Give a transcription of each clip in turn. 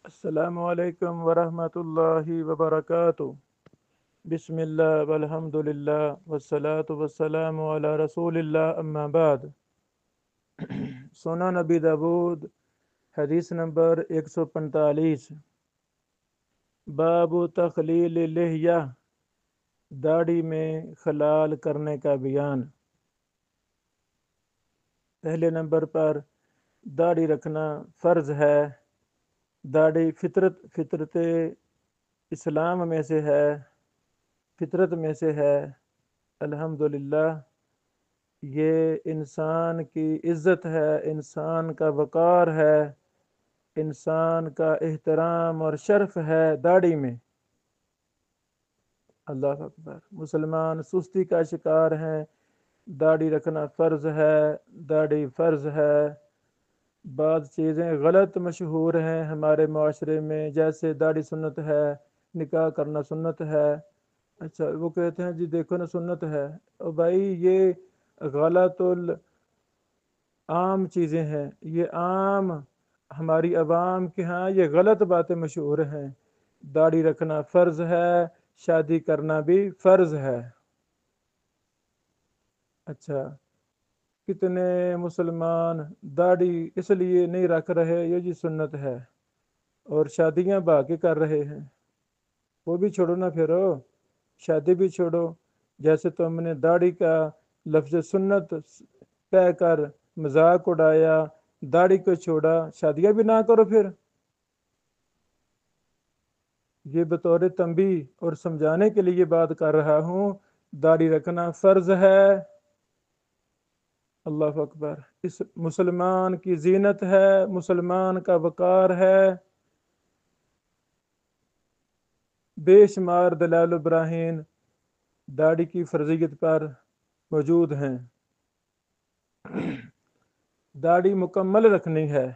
السلام علیکم ورحمۃ اللہ وبرکاتہ۔ بسم اللہ والحمد للہ والصلاة والسلام علی رسول اللہ، اما بعد۔ سنن نبی داود، حدیث نمبر 145، باب تخلیل لحیہ، داڑھی میں خلال کرنے کا بیان۔ پہلے نمبر پر داڑھی رکھنا فرض ہے۔ داڑھی فطرت اسلام میں سے ہے، فطرت میں سے ہے۔ الحمدللہ یہ انسان کی عزت ہے، انسان کا وقار ہے، انسان کا احترام اور شرف ہے داڑھی میں۔ اللہ اکبر۔ مسلمان سستی کا شکار ہیں، داڑھی رکھنا فرض ہے، داڑھی فرض ہے۔ بعض چیزیں غلط مشہور ہیں ہمارے معاشرے میں، جیسے داڑھی سنت ہے، نکاح کرنا سنت ہے۔ اچھا وہ کہتے ہیں جی دیکھو نا سنت ہے، اور بھائی یہ غلط عام چیزیں ہیں، یہ عام ہماری عوام کے ہاں یہ غلط باتیں مشہور ہیں۔ داڑھی رکھنا فرض ہے، شادی کرنا بھی فرض ہے۔ اچھا کتنے مسلمان داڑھی اس لیے نہیں رکھ رہے، یہ جی سنت ہے، اور شادیاں باقی کر رہے ہیں۔ وہ بھی چھوڑو نا، پھر شادی بھی چھوڑو۔ جیسے تم نے داڑھی کا لفظ سنت کہہ کر مذاق اڑایا، داڑھی کو چھوڑا، شادیاں بھی نہ کرو پھر۔ یہ بطور تنبیہ اور سمجھانے کے لیے بات کر رہا ہوں، داڑھی رکھنا فرض ہے۔ اللہ اکبر۔ اس مسلمان کی زینت ہے، مسلمان کا وقار ہے۔ بے شمار دلائل و براہین داڑھی کی فرضیت پر موجود ہیں۔ داڑھی مکمل رکھنی ہے۔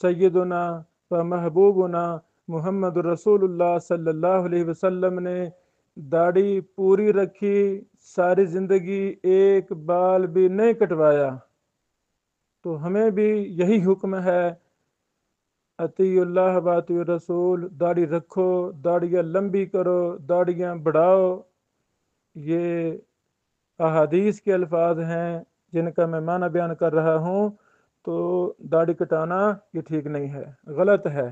سیدنا و محبوبنا محمد رسول اللہ صلی اللہ علیہ وسلم نے داڑھی پوری رکھی، ساری زندگی ایک بال بھی نہیں کٹوایا۔ تو ہمیں بھی یہی حکم ہے، اطیع اللہ و اطیع الرسول، داڑھی رکھو، داڑیاں لمبی کرو، داڑیاں بڑھاؤ۔ یہ احادیث کے الفاظ ہیں جن کا میں معنی بیان کر رہا ہوں۔ تو داڑھی کٹانا یہ ٹھیک نہیں ہے، غلط ہے،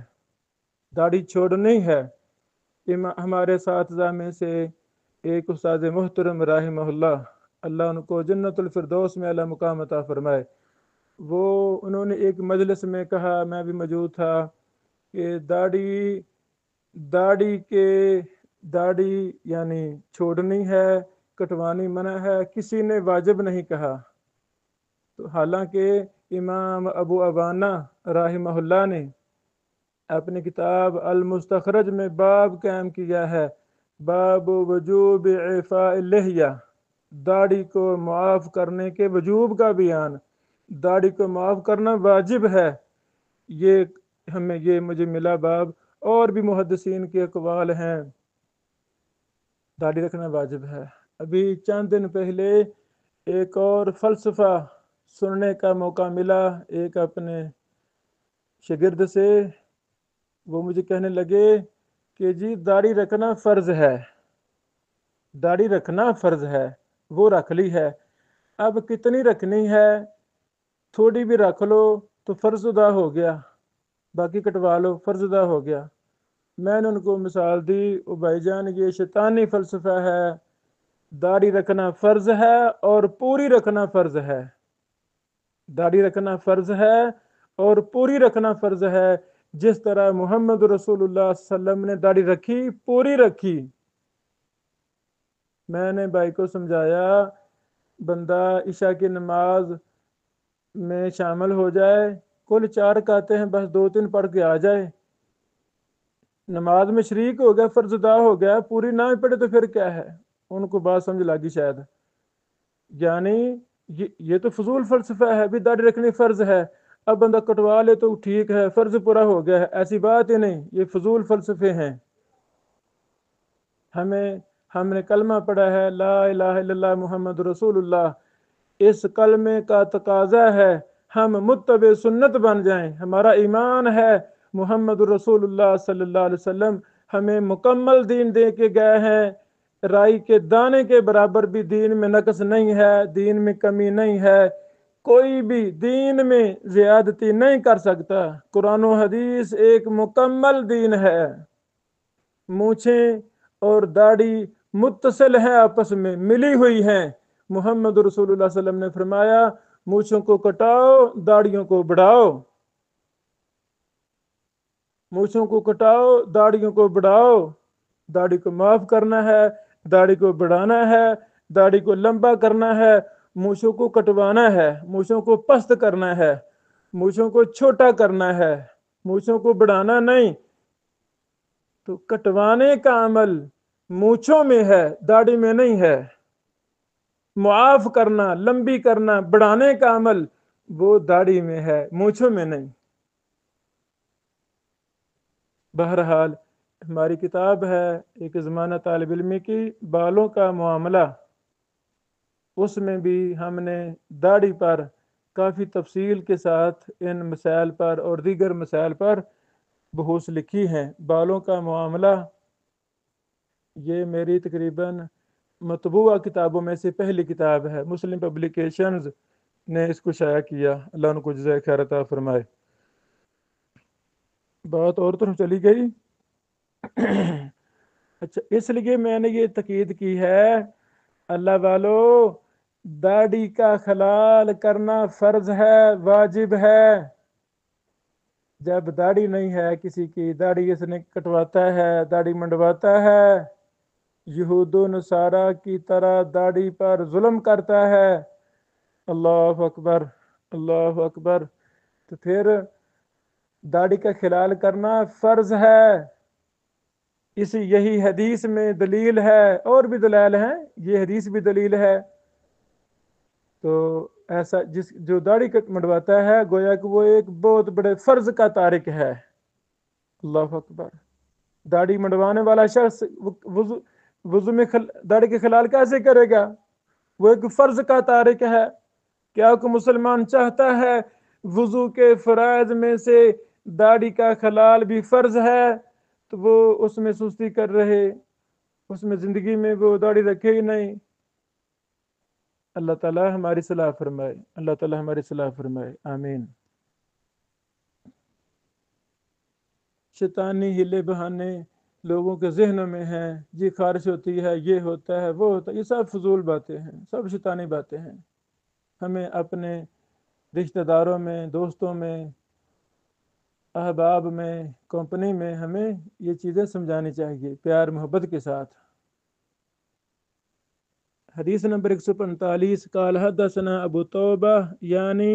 داڑھی چھوڑنی ہے۔ ہمارے اساتذہ میں سے ایک استاد محترم رحمہ اللہ، اللہ ان کو جنت الفردوس میں اعلیٰ مقام عطا فرمائے، انہوں نے ایک مجلس میں کہا، میں بھی موجود تھا، کہ داڑھی یعنی چھوڑنی ہے، کٹوانی منع ہے، کسی نے واجب نہیں کہا۔ تو حالانکہ امام ابو عوانہ رحمہ اللہ نے اپنی کتاب المستخرج میں باب قائم کیا ہے، باب وجوب اعفاء اللحیہ، داڑھی کو معاف کرنے کے وجوب کا بیان۔ داڑھی کو معاف کرنا واجب ہے، یہ مجھے ملا باب۔ اور بھی محدثین کے اقوال ہیں، داڑھی رکھنا واجب ہے۔ ابھی چند دن پہلے ایک اور فلسفہ سننے کا موقع ملا ایک اپنے شاگرد سے۔ وہ مجھے کہنے لگے کہ جی داڑھی رکھنا فرض ہے، داڑھی رکھنا فرض ہے، وہ رکھ لی ہے، اب کتنی رکھنی ہے؟ تھوڑی بھی رکھ لو تو فرض ادا ہو گیا، باقی کٹوا لو فرض ادا ہو گیا۔ میں نے ان کو مثال دی، او بھائی جان یہ شیطانی فلسفہ ہے، داڑھی رکھنا فرض ہے اور پوری رکھنا فرض ہے۔ داڑھی رکھنا فرض ہے اور پوری رکھنا فرض ہے، جس طرح محمد رسول اللہ صلی اللہ علیہ وسلم نے داڑھی رکھی، پوری رکھی۔ میں نے بھائی کو سمجھایا، بندہ عشاء کی نماز میں شامل ہو جائے، کل 4 رکعتیں ہیں، بس 2-3 پڑھ کے آ جائے، نماز میں شریک ہو گیا، فرض ادا ہو گیا، پوری نہ پڑھے تو پھر کیا ہے؟ ان کو بات سمجھ لگی شاید۔ یعنی یہ تو فضول فلسفہ ہے، بھی داڑھی رکھنی فرض ہے، اب بندہ کٹوا لے تو ٹھیک ہے، فرض پورا ہو گیا ہے، ایسی بات ہی نہیں، یہ فضول فلسفے ہیں۔ ہم نے کلمہ پڑھا ہے، لا الہ الا اللہ محمد رسول اللہ، اس کلمے کا تقاضا ہے ہم متبع سنت بن جائیں۔ ہمارا ایمان ہے محمد رسول اللہ صلی اللہ علیہ وسلم ہمیں مکمل دین دے کے گئے ہیں، رائی کے دانے کے برابر بھی دین میں نقص نہیں ہے، دین میں کمی نہیں ہے، کوئی بھی دین میں زیادتی نہیں کر سکتا۔ قرآن و حدیث ایک مکمل دین ہے۔ مونچھیں اور داڑھی متصل ہیں، آپس میں ملی ہوئی ہیں۔ محمد رسول اللہ صلی اللہ علیہ وسلم نے فرمایا مونچھوں کو کٹاؤ، داڑھیوں کو بڑھاؤ، مونچھوں کو کٹاؤ، داڑھیوں کو بڑھاؤ۔ داڑھی کو معاف کرنا ہے، داڑھی کو بڑھانا ہے، داڑھی کو لمبا کرنا ہے، مونچھوں کو کٹوانا ہے، مونچھوں کو پست کرنا ہے، مونچھوں کو چھوٹا کرنا ہے، مونچھوں کو بڑھانا نہیں۔ تو کٹوانے کا عمل مونچھوں میں ہے، داڑھی میں نہیں ہے۔ معاف کرنا، لمبی کرنا، بڑھانے کا عمل وہ داڑھی میں ہے، مونچھوں میں نہیں۔ بہرحال ہماری کتاب ہے ایک زمانہ طالب علمی کی، بالوں کا معاملہ، اس میں بھی ہم نے داڑھی پر کافی تفصیل کے ساتھ ان مسائل پر اور دیگر مسائل پر بحوث لکھی ہیں۔ بالوں کا معاملہ یہ میری تقریباً مطبوعہ کتابوں میں سے پہلی کتاب ہے، مسلم پبلیکیشنز نے اس کو شائع کیا، اللہ ان کو جزائے خیر عطا فرمائے۔ بات اور طرف چلی گئی۔ اچھا، اس لیے میں نے یہ تاکید کی ہے اللہ والو، داڑھی کا خلال کرنا فرض ہے، واجب ہے۔ جب داڑھی نہیں ہے کسی کی، داڑھی اس نے کٹواتا ہے، داڑھی منڈواتا ہے، یہود و نصارہ کی طرح داڑھی پر ظلم کرتا ہے، اللہ اکبر، اللہ اکبر، تو پھر داڑھی کا خلال کرنا فرض ہے۔ یہی حدیث میں دلیل ہے، اور بھی دلائل ہیں، یہ حدیث بھی دلیل ہے۔ تو ایسا جو داڑھی منڈواتا ہے گویا کہ وہ ایک بہت بڑے فرض کا تارک ہے، اللہ اکبر۔ داڑھی منڈوانے والا شخص وضو میں داڑھی کے خلال کیسے کرے گا؟ وہ ایک فرض کا تارک ہے۔ کیا کوئی مسلمان چاہتا ہے وضو کے فرائض میں سے داڑھی کا خلال بھی فرض ہے تو وہ اس میں سستی کر رہے، اس میں زندگی میں وہ داڑھی رکھے ہی نہیں؟ اللہ تعالی ہماری صلاح فرمائے، اللہ تعالی ہماری صلاح فرمائے، آمین۔ شیطانی ہلے بہانے لوگوں کے ذہنوں میں ہیں، جی خارش ہوتی ہے، یہ ہوتا ہے، وہ ہوتا ہے، یہ سب فضول باتیں ہیں، سب شیطانی باتیں ہیں۔ ہمیں اپنے رشتہ داروں میں، دوستوں میں، احباب میں، کمپنی میں ہمیں یہ چیزیں سمجھانی چاہیے پیار محبت کے ساتھ۔ حدیث نمبر 145، قال حدثنا ابو توبہ یعنی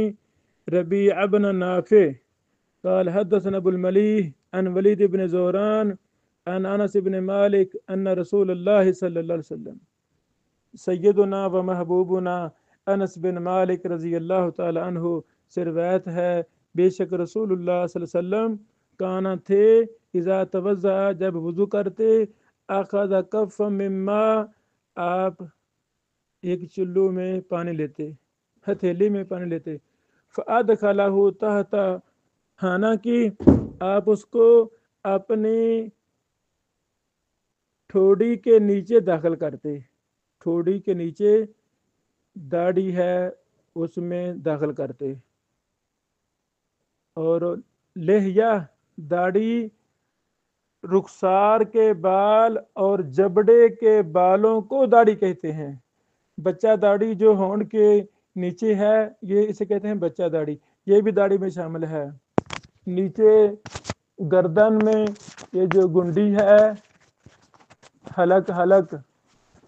ربیع بن نافع قال حدثنا ابو الملیح عن ولید بن زوران عن انس بن مالک ان رسول اللہ صلی اللہ علیہ وسلم، سیدنا و محبوبنا انس بن مالک رضی اللہ تعالی عنہ سے روایت ہے، بے شک رسول اللہ صلی اللہ علیہ وسلم کانا تھے اذا توضع جب وضو کرتے، اخذ کف مما آپ ایک چلو میں پانی لیتے، ہتھیلی میں پانی لیتے، فادخلہ تحت ہانا کی آپ اس کو اپنی ٹھوڑی کے نیچے داخل کرتے، ٹھوڑی کے نیچے داڑھی ہے اس میں داخل کرتے، اور لہیہ داڑھی رخسار کے بال اور جبڑے کے بالوں کو داڑھی کہتے ہیں۔ بچہ داڑھی جو ہونٹ کے نیچے ہے یہ اسے کہتے ہیں بچہ داڑھی، یہ بھی داڑھی میں شامل ہے۔ نیچے گردن میں یہ جو گنڈی ہے، حلق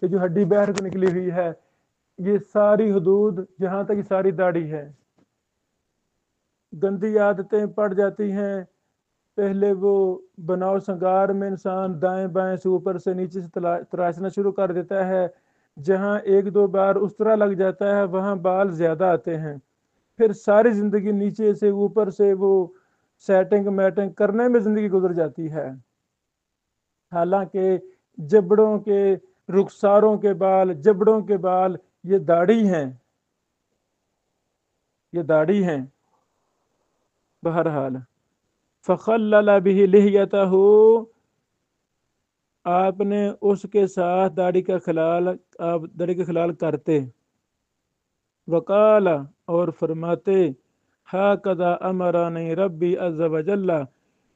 یہ جو ہڈی باہر کو نکلی ہوئی ہے، یہ ساری حدود جہاں تک یہ ساری داڑھی ہے۔ گندی عادتیں پڑ جاتی ہیں، پہلے وہ بناؤ سنگار میں انسان دائیں بائیں سے اوپر سے نیچے سے تراشنا شروع کر دیتا ہے، جہاں ایک دو بار اس طرح لگ جاتا ہے وہاں بال زیادہ آتے ہیں، پھر ساری زندگی نیچے سے اوپر سے وہ سیٹنگ میٹنگ کرنے میں زندگی گزر جاتی ہے۔ حالانکہ جبڑوں کے رخساروں کے بال، جبڑوں کے بال یہ داڑھی ہیں، یہ داڑھی ہیں۔ بہرحال فخلل به لحیتہ، آپ نے اس کے ساتھ داڑھی کا خلال، آپ داڑھی کا خلال کرتے، وقال، اور فرماتے، ہاکذا امرنی ربی عز وجل،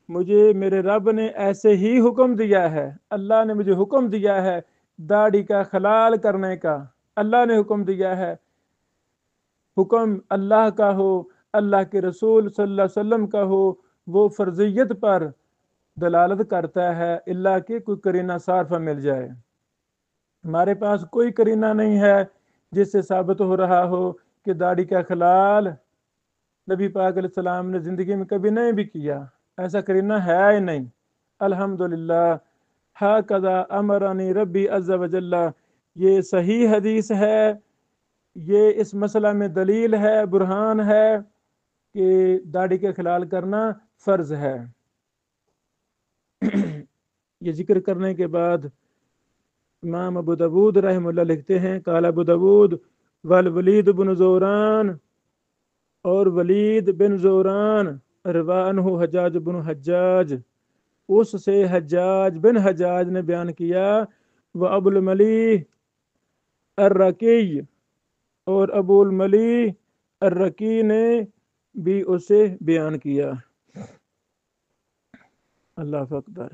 مجھے میرے رب نے ایسے ہی حکم دیا ہے، اللہ نے مجھے حکم دیا ہے داڑھی کا خلال کرنے کا، اللہ نے حکم دیا ہے، حکم اللہ کا ہو، اللہ کے رسول صلی اللہ علیہ وسلم کا ہو، وہ فرضیت پر دلالت کرتا ہے، اللہ کہ کوئی قرینہ صارفہ مل جائے۔ ہمارے پاس کوئی قرینہ نہیں ہے جس سے ثابت ہو رہا ہو کہ داڑھی کا خلال نبی پاک علیہ السلام نے زندگی میں کبھی نہیں بھی کیا، ایسا قرینہ ہے ہی نہیں۔ الحمدللہ، ہاکذا امرنی ربی عز وجل، یہ صحیح حدیث ہے، یہ اس مسئلہ میں دلیل ہے، برہان ہے کہ داڑھی کے خلال کرنا فرض ہے۔ یہ ذکر کرنے کے بعد امام ابو داود رحمہ اللہ لکھتے ہیں، قال ابو داود والولید بن زوران، اور ولید بن زوران روا عنہ حجاج بن حجاج، اس سے حجاج بن حجاج نے بیان کیا، وہ ابو الملی الرقی، اور ابو الملی الرقی نے بھی اسے بیان کیا۔ اللہ اکبر،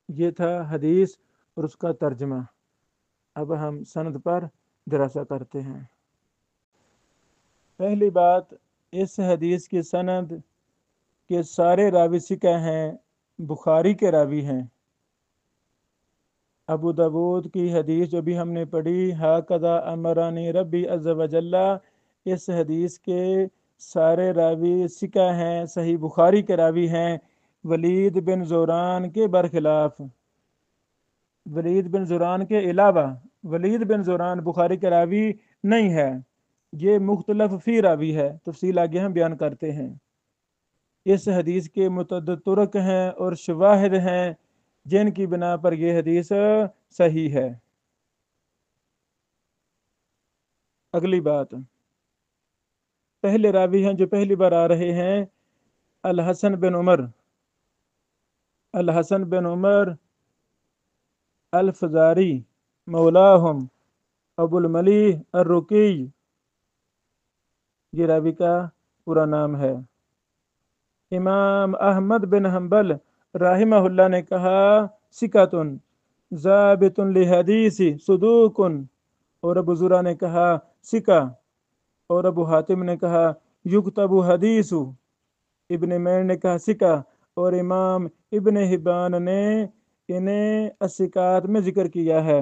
یہ تھا حدیث اور اس کا ترجمہ۔ اب ہم سند پر دراسہ کرتے ہیں۔ پہلی بات، اس حدیث کی سند کے سارے راوی ثقہ ہیں، بخاری کے راوی ہیں۔ ابو داود کی حدیث جو بھی ہم نے پڑھی، ہاکذا امرنی ربی عز وجل، اس حدیث کے سارے راوی ثقہ ہیں، صحیح بخاری کے راوی ہیں، ولید بن زوران کے برخلاف، ولید بن زوران کے علاوہ ولید بن زوران بخاری کے راوی نہیں ہے، یہ مختلف فی راوی ہے، تفصیل آگے ہم بیان کرتے ہیں۔ اس حدیث کے متعدد طرق ہیں اور شواہد ہیں جن کی بنا پر یہ حدیث صحیح ہے۔ اگلی بات، پہلے راوی ہیں جو پہلی بار آ رہے ہیں، الحسن بن عمر، الحسن بن عمر الفزاری مولاہم ابو الملی الرقی، یہ راوی کا پورا نام ہے۔ امام احمد بن حنبل رحمہ اللہ نے کہا ثقۃ ضابط لحدیث صدوق، اور ابو زرع نے کہا ثقہ، اور ابو حاتم نے کہا یکتب حدیث، ابن معین نے کہا ثقہ، اور امام ابن حبان نے انہیں الثقات میں ذکر کیا ہے۔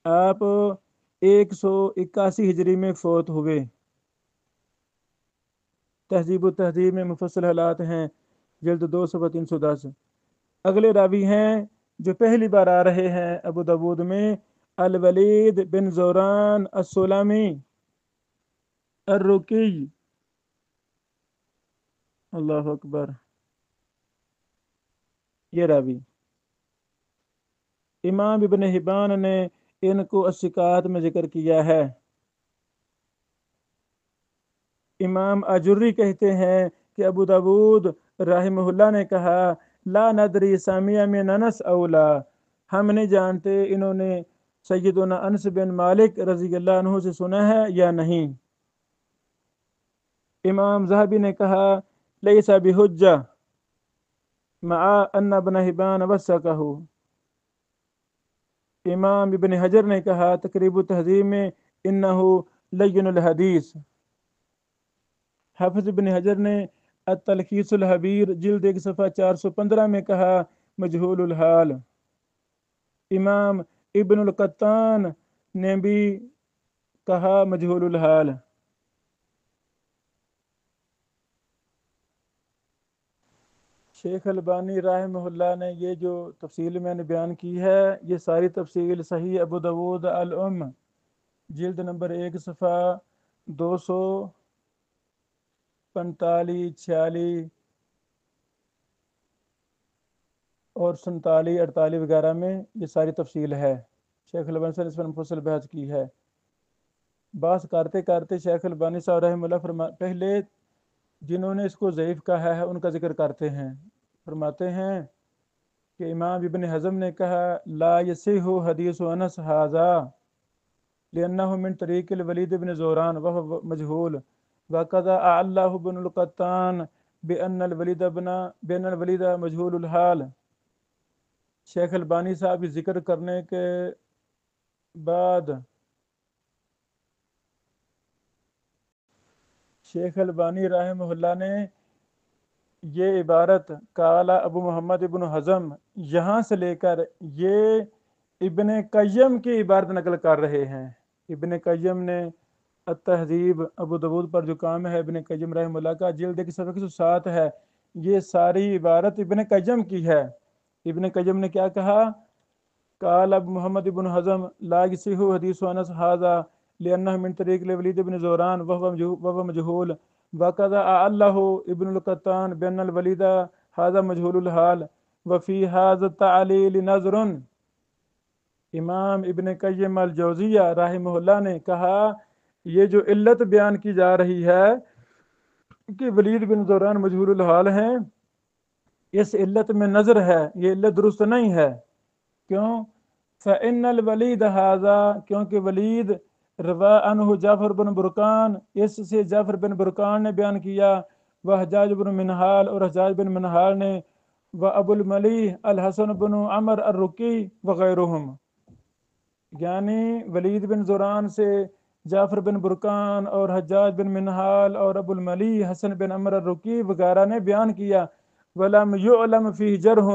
آپ 181 ہجری میں فوت ہوئے۔ تہذیب و تہذیب میں مفصل حالات ہیں، جلد 2 صفحہ 310۔ اگلے راوی ہیں جو پہلی بار آ رہے ہیں ابو داود میں، الولید بن زوران السلمی الرقی، اللہ اکبر، یہ راوی امام ابن حبان نے ان کو الثقات میں ذکر کیا ہے۔ امام اجری کہتے ہیں کہ ابو داود رحمہ اللہ نے کہا لا ندری سامع من انس اولا، ہم نہیں جانتے انہوں نے سیدنا انس بن مالک رضی اللہ عنہ سے سنا ہے یا نہیں۔ امام ذہبی نے کہا لیس بحجہ مع ان ابن حبان وثقہ، امام ابن حجر نے کہا تقریب التہذیب میں انہو لین الحدیث، حافظ ابن حجر نے التلخیص الحبیر جلد 1 صفحہ 415 میں کہا مجہول الحال، امام ابن القطان نے بھی کہا مجہول الحال۔ شیخ البانی رحمہ اللہ نے یہ جو تفصیل میں نے بیان کی ہے، یہ ساری تفصیل صحیح ابو داود الام جلد نمبر 1 صفحہ 245 46 اور 47 48 وغیرہ میں یہ ساری تفصیل ہے۔ شیخ البانی نے اس پر مفصل بحث کی ہے۔ بات کرتے کرتے شیخ البانی صاحب رحمہ اللہ پہلے جنہوں نے اس کو ضعیف کہا ہے ان کا ذکر کرتے ہیں۔ فرماتے ہیں کہ امام ابن حزم نے کہا لا یصح حدیث انس ھذا لأنه من طریق الولید بن زوران وهو مجهول وقضى الله بن القطان بأن الولید مجهول الحال۔ شیخ البانی صاحب کی ذکر کرنے کے بعد شیخ البانی رحمہ اللہ نے یہ عبارت قال ابو محمد ابن حزم یہاں سے لے کر یہ ابن قیم کی عبارت نقل کر رہے ہیں۔ ابن قیم نے التہذیب ابو داود پر جو کام ہے ابن قیم رحمہ اللہ کا جلد 1 صفحہ 107 ہے، یہ ساری عبارت ابن قیم کی ہے۔ ابن قیم نے کیا کہا؟ قال ابو محمد ابن حزم لا یصح حدیث انس ھذا لأنه من طریق الولید بن زوران وهو مجهول وقضى الله ابن القطان بأن الولید ھذا مجهول الحال وفي هذا التعلیل نظر۔ امام ابن قیم الجوزیہ رحمہ اللہ نے کہا یہ جو علت بیان کی جا رہی ہے کہ ولید بن زوران مجہول الحال ہیں، اس علت میں نظر ہے، یہ علت درست نہیں ہے۔ کیوں؟ فإن الولید ھذا، کیونکہ ولید روا عنہ جعفر بن برقان، اس سے جعفر بن برقان نے بیان کیا، وہ حجاج بن منہال، اور حجاج بن منہال نے، وہ ابو الملیح الحسن بن عمر الرقی وغیرہم، یعنی ولید بن زوران سے جعفر بن برقان اور حجاج بن منہال اور ابو الملیح حسن بن عمر الرقی وغیرہ نے بیان کیا۔ ولم یعلم فیہ جرح،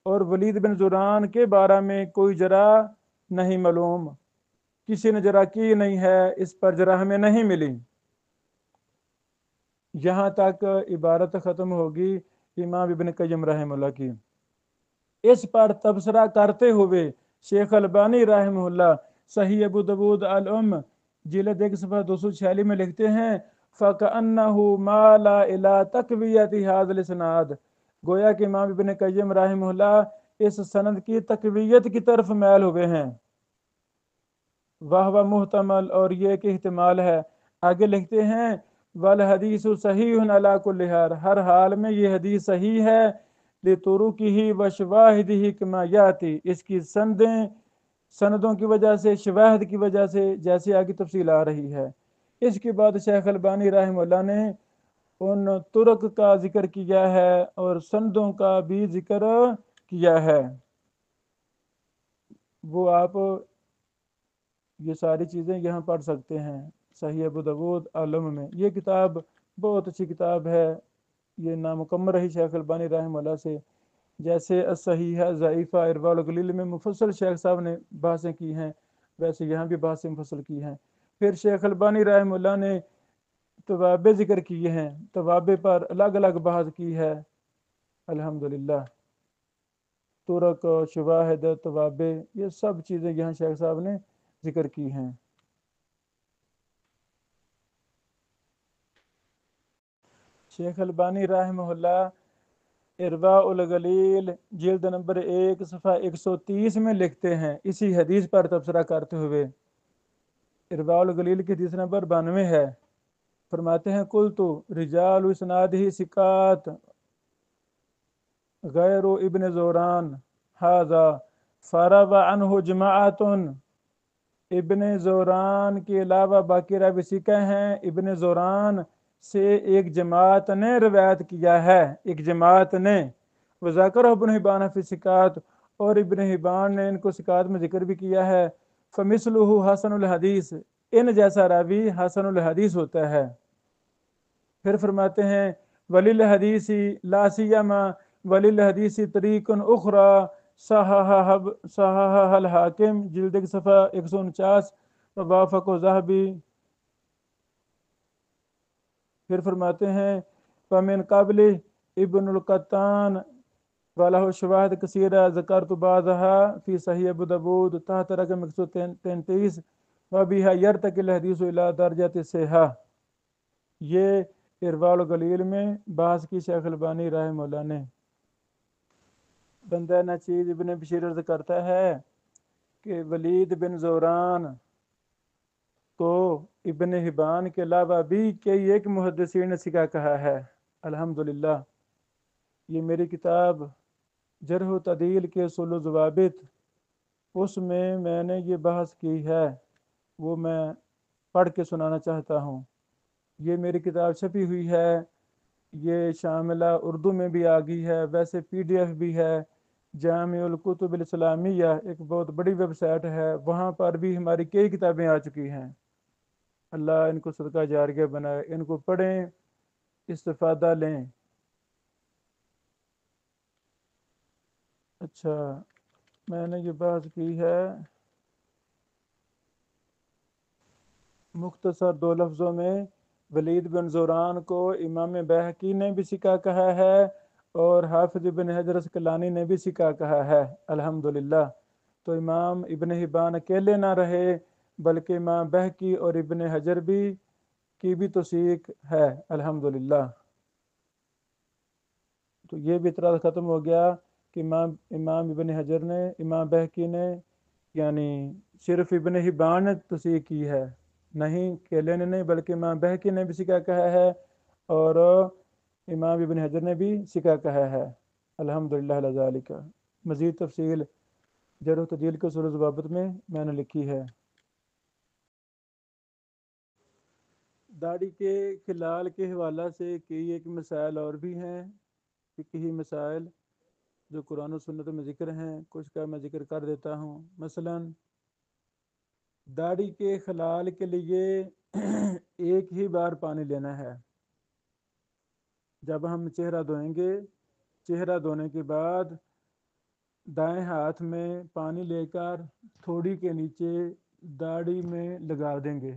اور ولید بن زوران کے بارے میں کوئی جرح نہیں معلوم، کسی نے جرح کی نہیں ہے، اس پر جرح ہمیں نہیں ملی۔ یہاں تک عبارت ختم ہوگی امام ابن قیم رحمہ اللہ کی۔ اس پر تبصرہ کرتے ہوئے شیخ البانی رحمہ اللہ صحیح ابو داود الام جلد 1 صفحہ 246 میں لکھتے ہیں فَكَأَنَّهُ مَالَ إِلَىٰ تَقْوِيَةِ هَذَا الْإِسْنَادِ، گویا کہ امام ابن قیم رحمہ اللہ اس سند کی تقویت کی طرف میل ہوئے ہیں۔ وَهُوَ محتمل، اور یہ کہ احتمال ہے۔ آگے لکھتے ہیں وَالْحَدِيثُ صَحِيحٌ عَلَىٰ كُلِّ حَالٍ، ہر حال میں یہ حدیث صحیح ہے، لِطُرُقِهِ وَشَوَاهِدِهِ كَمَا يَأْتِي، اس کی سندوں کی وجہ سے، شواہد کی وجہ سے، جیسے آگے تفصیل آ رہی ہے۔ اس کے بعد شیخ البانی رحمہ اللہ نے ان طرق کا ذکر کیا ہے اور سندوں کا بھی ذکر کیا ہے۔ وہ آپ یہ ساری چیزیں یہاں پڑھ سکتے ہیں صحیح ابو داود علم میں۔ یہ کتاب بہت اچھی کتاب ہے، یہ نامکمل رہی شیخ البانی رحمہ اللہ سے، جیسے الصحیحہ ضعیفہ ارواء الغلیل میں مفصل شیخ صاحب نے بحثیں کی ہیں، ویسے یہاں بھی بحثیں مفصل کی ہیں۔ پھر شیخ البانی رحمہ اللہ نے توابع ذکر کیے ہیں، توابع پر الگ الگ بحث کی ہے الحمدللہ۔ طرق، شواہد، توابع، یہ سب چیزیں یہاں شیخ صاحب نے ذکر کی ہیں۔ شیخ البانی رحمہ اللہ ارواء الغلیل جلد نمبر 1 صفحہ 130 میں لکھتے ہیں، اسی حدیث پر تبصرہ کرتے ہوئے، ارواء الغلیل کی حدیث نمبر 92 ہے، فرماتے ہیں قلت رجال اسنادہ ثقات غیر ابن زوران ھذا فروى عنہ جماعت، ابن زوران کے علاوہ باقی راوی ثقہ ہیں، ابن زوران سے ایک جماعت نے روایت کیا ہے، ایک جماعت نے، وذکر ابن حبان فی ثقات، اور ابن حبان نے ان کو ثقات میں ذکر بھی کیا ہے، فمثلہ حسن الحدیث، ان جیسا راوی حسن الحدیث ہوتا ہے۔ پھر فرماتے ہیں وللحدیث لا سیما وللحدیث طریق اخری صححہ الحاکم جلد 1 صفحہ 149 ووافق ذہبی۔ پھر فرماتے ہیں فمن قبل ابن القطان وله شواہد کثیرہ ذکرت بعضها فی صحیح ابو داود تحت رقم 133 وبها يرتقي الحدیث الى درجۃ الصحہ۔ یہ ارواء الغلیل میں بحث کی شیخ البانی رحمہ اللہ نے۔ بندہ نچیز ابن بشیر عرض کرتا ہے کہ ولید بن زوران کو ابن حبان کے علاوہ بھی کئی ایک محدثین نے ثقہ کہا ہے الحمدللہ۔ یہ میری کتاب جرح و تعدیل کے اصول و ضوابط، اس میں نے یہ بحث کی ہے، وہ میں پڑھ کے سنانا چاہتا ہوں۔ یہ میری کتاب چھپی ہوئی ہے، یہ شاملہ اردو میں بھی آ گئی ہے، ویسے PDF بھی ہے۔ جامع الکتب الاسلامیہ ایک بہت بڑی ویب سائٹ ہے، وہاں پر بھی ہماری کئی کتابیں آ چکی ہیں۔ اللہ ان کو صدقہ جاریہ بنائے، ان کو پڑھیں، استفادہ لیں۔ اچھا، میں نے یہ بات کی ہے مختصر 2 لفظوں میں۔ ولید بن زوران کو امام بہقی نے بھی سکہ کہا ہے اور حافظ ابن حجر اسقلانی نے بھی سکہ کہا ہے، الحمدللہ۔ تو امام ابن حبان اکیلے نہ رہے، بلکہ امام بہقی اور ابن حجر کی بھی توثیق ہے، الحمدللہ۔ تو یہ بھی اعتراض ختم ہو گیا کہ امام ابن حجر نے، امام بہقی نے، یعنی صرف ابن حبان نے توثیق کی ہے، نہیں اکیلے نے نہیں، بلکہ امام بہقی نے بھی سکہ کہا ہے اور امام ابن حجر نے بھی سکہ کہا ہے، الحمدللہ علی ذالک۔ مزید تفصیل جرح و تعدیل کے اصول و ضوابط میں نے لکھی ہے۔ داڑھی کے خلال کے حوالہ سے کئی ایک مسائل اور بھی ہیں، فقہی مسائل جو قرآن و سنت میں ذکر ہیں، کچھ کا میں ذکر کر دیتا ہوں۔ مثلا داڑھی کے خلال کے لیے ایک ہی بار پانی لینا ہے۔ جب ہم چہرہ دھوئیں گے، چہرہ دھونے کے بعد دائیں ہاتھ میں پانی لے کر تھوڑی کے نیچے داڑھی میں لگا دیں گے،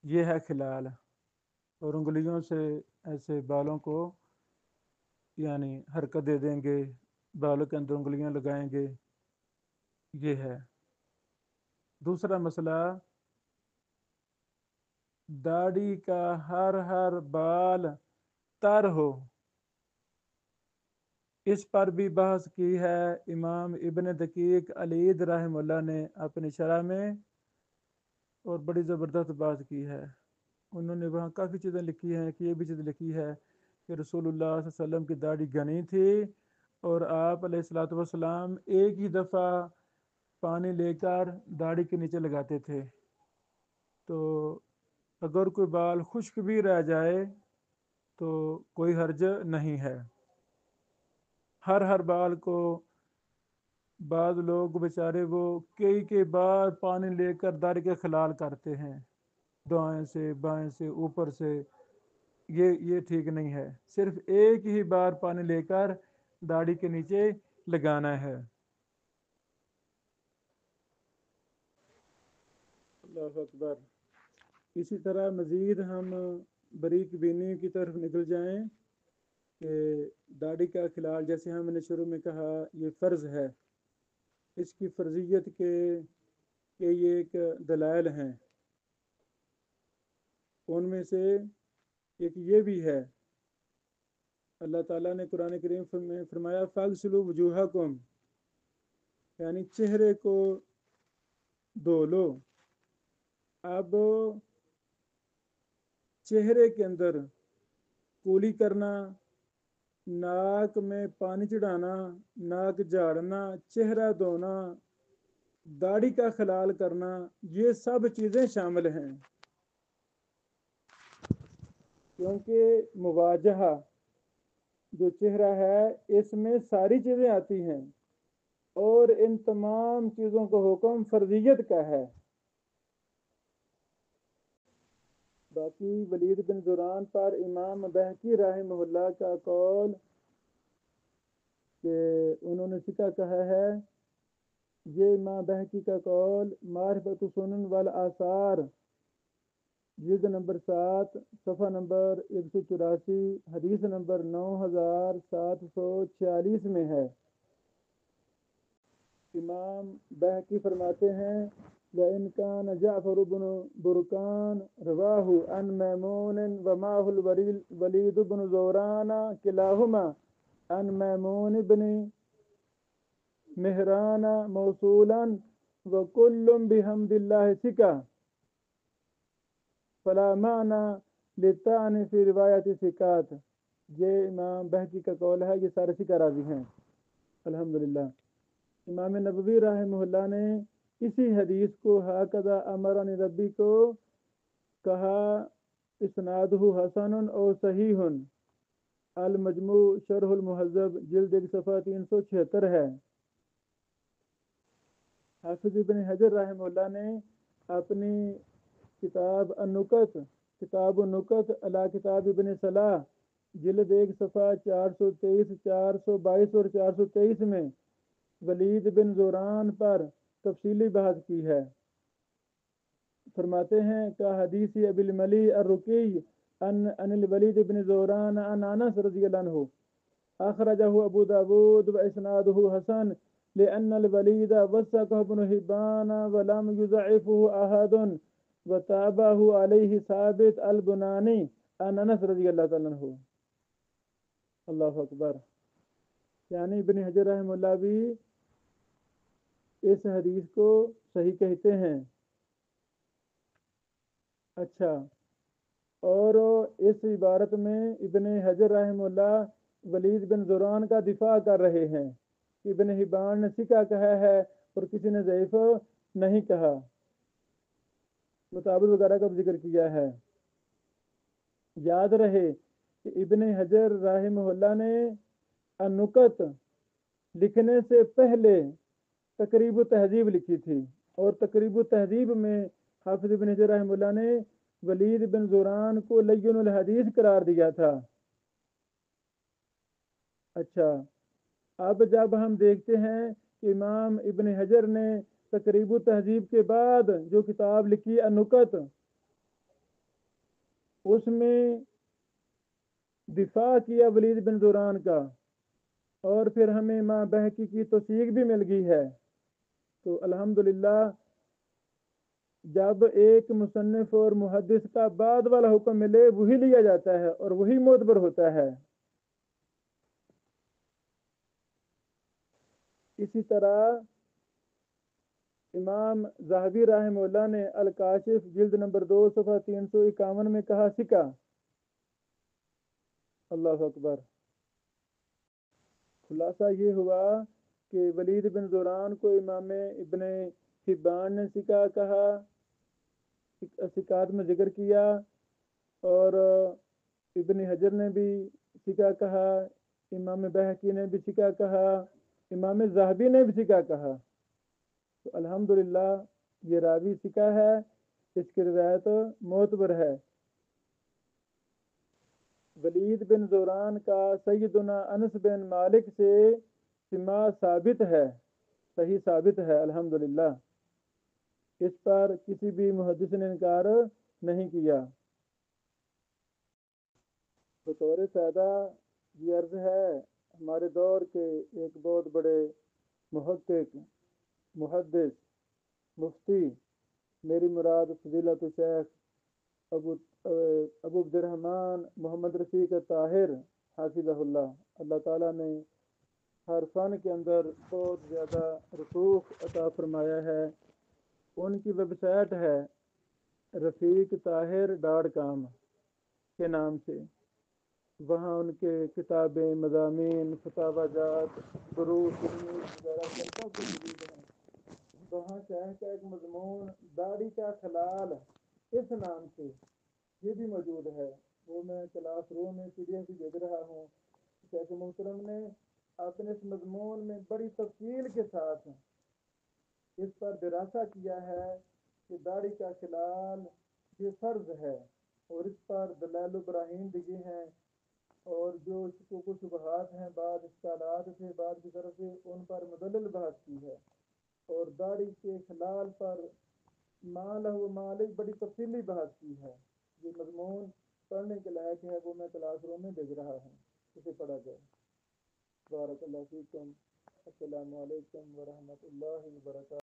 یہ ہے خلال۔ اور انگلیوں سے ایسے بالوں کو یعنی حرکت دے دیں گے، بالوں کے اندر انگلیاں لگائیں گے، یہ ہے۔ دوسرا مسئلہ، داڑھی کا ہر بال تر ہو، اس پر بھی بحث کی ہے امام ابن دقیق العید رحمہ اللہ نے اپنی شرح میں، اور بڑی زبردست بات کی ہے۔ انہوں نے وہاں کافی چیزیں لکھی ہیں، کہ یہ بھی چیز لکھی ہے کہ رسول اللہ صلی اللہ علیہ وسلم کی داڑھی گھنی تھی اور آپ علیہ الصلوۃ والسلام ایک ہی دفعہ پانی لے کر داڑھی کے نیچے لگاتے تھے۔ تو اگر کوئی بال خشک بھی رہ جائے تو کوئی حرج نہیں ہے۔ ہر بال کو بعض لوگ بیچارے وہ کئی بار پانی لے کر داڑھی کے خلال کرتے ہیں، دائیں سے بائیں سے اوپر سے، یہ ٹھیک نہیں ہے۔ صرف ایک ہی بار پانی لے کر داڑھی کے نیچے لگانا ہے۔ اللہ اکبر۔ اسی طرح مزید ہم بریک بینی کی طرف نکل جائیں کہ داڑھی کا خلال، جیسے ہم نے شروع میں کہا، یہ فرض ہے۔ اس کی فرضیت کے یہ ایک دلائل ہیں، ان میں سے ایک یہ بھی ہے، اللہ تعالیٰ نے قرآن کریم میں فرمایا فاغسلوا وجوہکم، یعنی چہرے کو دھو لو۔ اب چہرے کے اندر کولی کرنا، ناک میں پانی چڑھانا، ناک جھاڑنا، چہرہ دھونا، داڑھی کا خلال کرنا، یہ سب چیزیں شامل ہیں، کیونکہ مواجہہ جو چہرہ ہے اس میں ساری چیزیں آتی ہیں، اور ان تمام چیزوں کا حکم فرضیت کا ہے۔ باقی ولید بن زوران پر امام بہقی رحمہ اللہ کا قول کہ انہوں نے سکہ کہا ہے، یہ امام بہقی کا قول معرفت سنن والآثار جلد نمبر 7 صفحہ نمبر 184 حدیث نمبر 9746 میں ہے۔ امام بہقی فرماتے ہیں وَإِنْ كَانَ جعفر بن برقان رواہ عن میمون ومعه الولید بن زوران کلاہما عن میمون بن مہران موصولا وكل بحمد اللہ ثقہ فلا معنى للطعن في روایت ثقات۔ یہ امام بہقی کا قول ہے، یہ سارے ثقہ راوی ہیں الحمدللہ۔ امام نبوی رحمہ اللہ نے اسی حدیث کو ہاکذا امرنی ربی کو کہا اسنادہ حسن اور صحیح، المجموع شرح المہذب جلد 1 صفحہ 376 ہے۔ حافظ ابن حجر رحمہ اللہ نے اپنی کتاب النکت، کتاب النکت علی کتاب ابن صلاح جلد 1 صفحہ 423، 422 اور 423 میں ولید بن زوران پر تفصیلی بحث کی ہے۔ فرماتے ہیں کہ حدیث ابی الملی الرقی ان الولید بن زوران عن انس رضی اللہ عنہ اخرجہ ابو داود واسنادہ حسن لأن الولید وثقه ابن حبان ولم يضعفه احد وتابعه علیہ ثابت البنانی عن انس رضی اللہ تعالی عنہ۔ اللہ اکبر۔ یعنی ابن حجر رحمہ اللہ بھی اس حدیث کو صحیح کہتے ہیں۔ اچھا، اور اس عبارت میں ابن حجر رحمہ اللہ ولید بن زوران کا دفاع کر رہے ہیں۔ ابن حبان نے ثقہ کہا ہے اور کسی نے ضعیف نہیں کہا، مطابق وغیرہ کا ذکر کیا ہے۔ یاد رہے کہ ابن حجر رحمہ اللہ نے النکت لکھنے سے پہلے تقریب التہذیب لکھی تھی، اور تقریب التہذیب میں حافظ ابن حجر رحمہ اللہ نے ولید بن زوران کو لین الحدیث قرار دیا تھا۔ اچھا، اب جب ہم دیکھتے ہیں کہ امام ابن حجر نے تقریب التہذیب کے بعد جو کتاب لکھی النکت، اس میں دفاع کیا ولید بن زوران کا، اور پھر ہمیں امام بہقی کی توثیق بھی مل گئی ہے، تو الحمدللہ جب ایک مصنف اور محدث کا بعد والا حکم ملے وہی لیا جاتا ہے اور وہی معتبر ہوتا ہے۔ اسی طرح امام ذہبی رحمہ اللہ نے الکاشف جلد نمبر 2 صفحہ 351 میں کہا ثقہ۔ اللہ اکبر۔ خلاصہ یہ ہوا کہ ولید بن زوران کو امام ابن حبان نے ثقہ کہا، ثقات میں ذکر کیا، اور ابن حجر نے بھی ثقہ کہا، امام بہقی نے بھی ثقہ کہا، امام ذہبی نے بھی ثقہ کہا، تو الحمدللہ یہ راوی ثقہ ہے، اس کی روایت معتبر ہے۔ ولید بن زوران کا سیدنا انس بن مالک سے سماع ثابت ہے، صحیح ثابت ہے الحمدللہ، اس پر کسی بھی محدث نے انکار نہیں کیا۔ بطور فائدہ یہ عرض ہے، ہمارے دور کے ایک بہت بڑے محقق، محدث، مفتی، میری مراد فضیلت شیخ ابو عبد الرحمن محمد رفیق طاہر حافظہ اللہ، اللہ تعالیٰ نے ہر فن کے اندر بہت زیادہ رسوخ عطا فرمایا ہے۔ ان کی ویب سائٹ ہے رفیق طاہر.com کے نام سے، وہاں ان کے کتابیں، مضامین، فتاوی جات، دروس وغیرہ سب کچھ موجود ہیں۔ وہاں شیخ کا ایک مضمون داڑھی کا خلال اس نام سے یہ بھی موجود ہے، وہ میں کلاس روم میں PDF بھی بھیج رہا ہوں۔ شیخ محترم نے اپنے اس مضمون میں بڑی تفصیل کے ساتھ اس پر دراسہ کیا ہے کہ داڑھی کا خلال یہ فرض ہے، اور اس پر دلائل و براہین دیے ہیں، اور جو شکوک و شبہات ہیں بعض اشکالات سے بعض کی طرف سے، ان پر مدلل بحث کی ہے، اور داڑھی کے خلال پر مالہ و مالک بڑی تفصیلی بحث کی ہے۔ یہ مضمون پڑھنے کے لائق ہے، وہ میں کلاس روم میں بھیج رہا ہوں، اسے پڑھا جائے۔ بارک اللہ فیکم۔ السلام علیکم ورحمۃ اللہ وبرکاتہ۔